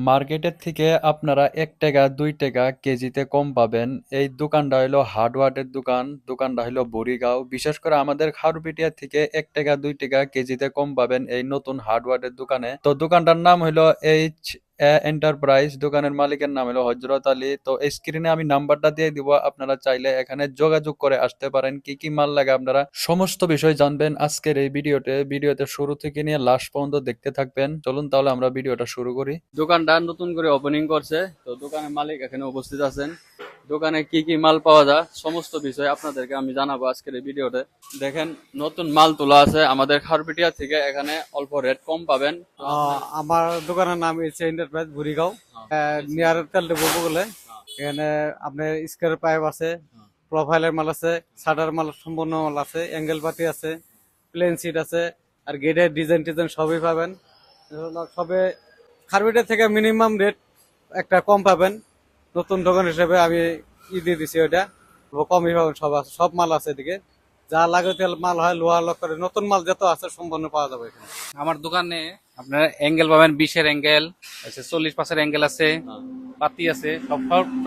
মার্কেটের থেকে আপনারা ১ টাকা ২ টাকা কেজিতে কম পাবেন। এই দোকানটা হইলো হার্ডওয়ারের দোকান। দোকানটা হইলো বুড়িগাঁও। বিশেষ করে আমাদের খারুপিটিয়া থেকে ১ টাকা ২ টাকা কেজিতে কম পাবেন এই নতুন হার্ডওয়ারের দোকানে। তো দোকানটার নাম হইলো এন্টারপ্রাইজ। দোকানের মালিকের নাম হলো হযরত আলী। তো স্ক্রিনে আমি নাম্বারটা দিয়ে দিব। আপনারা চাইলে এখানে যোগাযোগ করে আসতে পারেন। কি, কি মাল লাগে আপনারা সমস্ত বিষয় জানবেন আজকের এই ভিডিওতে। ভিডিওতে শুরু থেকে নিয়ে লাস্ট পর্যন্ত দেখতে থাকবেন। চলুন তাহলে আমরা ভিডিওটা শুরু করি। দোকানটা নতুন করে ওপেনিং করছে। তো দোকানের মালিক এখানে উপস্থিত আছেন। দোকানে কি কি মাল পাওয়া যায় সমস্ত বিষয় আপনাদেরকে আমি জানাবো আজকের এই ভিডিওতে। দেখেন নতুন মাল তোলা আছে আমাদের খারপিটিয়া থেকে। এখানে অল্প রেট কম পাবেন। আমার দোকানের নাম হচ্ছে এন্টারপ্রাইজ বুড়িগাঁও নিয়ার তেল ডিপো বলে। এখানে আপনার স্কোয়ার পাইপ আছে, প্রোফাইলের মাল আছে, শাটার মাল সম্পূর্ণ মাল আছে, অ্যাঙ্গেল পাতি আছে, প্লেন সিট আছে, আর গেটের ডিজাইন টিজাইন সবই পাবেন। সবে খারপিটের থেকে মিনিমাম রেট একটা কম পাবেন। নতুন দোকান হিসেবে আমি দিয়ে দিছি ওইটা, কমই পাবেন। সব আছে, সব মাল আছে এদিকে। যা লাগতিয়াল মাল হয় লোহা লক্করের নতুন মাল যত আছে সম্পূর্ণ পাওয়া যাবে এখানে। আমার দোকানে আপনার অ্যাঙ্গেল পাবেন 20-এর অ্যাঙ্গেল আছে, 40-5-এর অ্যাঙ্গেল আছে, পাতি আছে, সব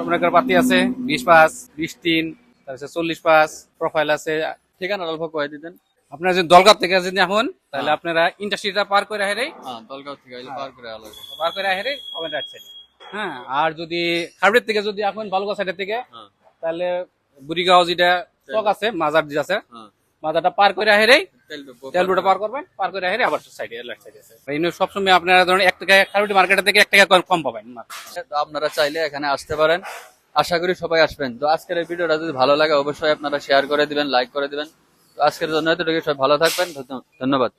আপনার পাতি আছে 20-5, 20-3, তারপরে 40-5 প্রোফাইল আছে। ঠিকানা অল্প কয়ে দিতেন। আপনারা যদি দলগাঁও থেকে যদি এখন তাহলে আপনারা ইন্ডাস্ট্রিটা পার করে হেরে দলগাঁও থেকে পার করে আলো। পাবেন রাইট সাইডে। হ্যাঁ, আর যদি খারবির থেকে যদি এখন বালুকা সাইডের থেকে তাহলে বুড়িগাঁও যেটা চক আছে, মাজার যে আছে, মাজারটা পার করে হেরে তেলবুটা পার করবেন, পার করে হেরে আবার সাইডে লেফট সাইডে আছে। এই সবসময় আপনারা ধরেন 1 টাকা খারবিটি মার্কেটের থেকে 1 টাকা কম পাবেন। তো আপনারা চাইলে এখানে আসতে পারেন। আশা করি সবাই আসবেন। তো আজকের এই ভিডিওটা যদি ভালো লাগে অবশ্যই আপনারা শেয়ার করে দিবেন, লাইক করে দিবেন। তো আজকের জন্য এতটুকু, সবাই ভালো থাকবেন। ধন্যবাদ।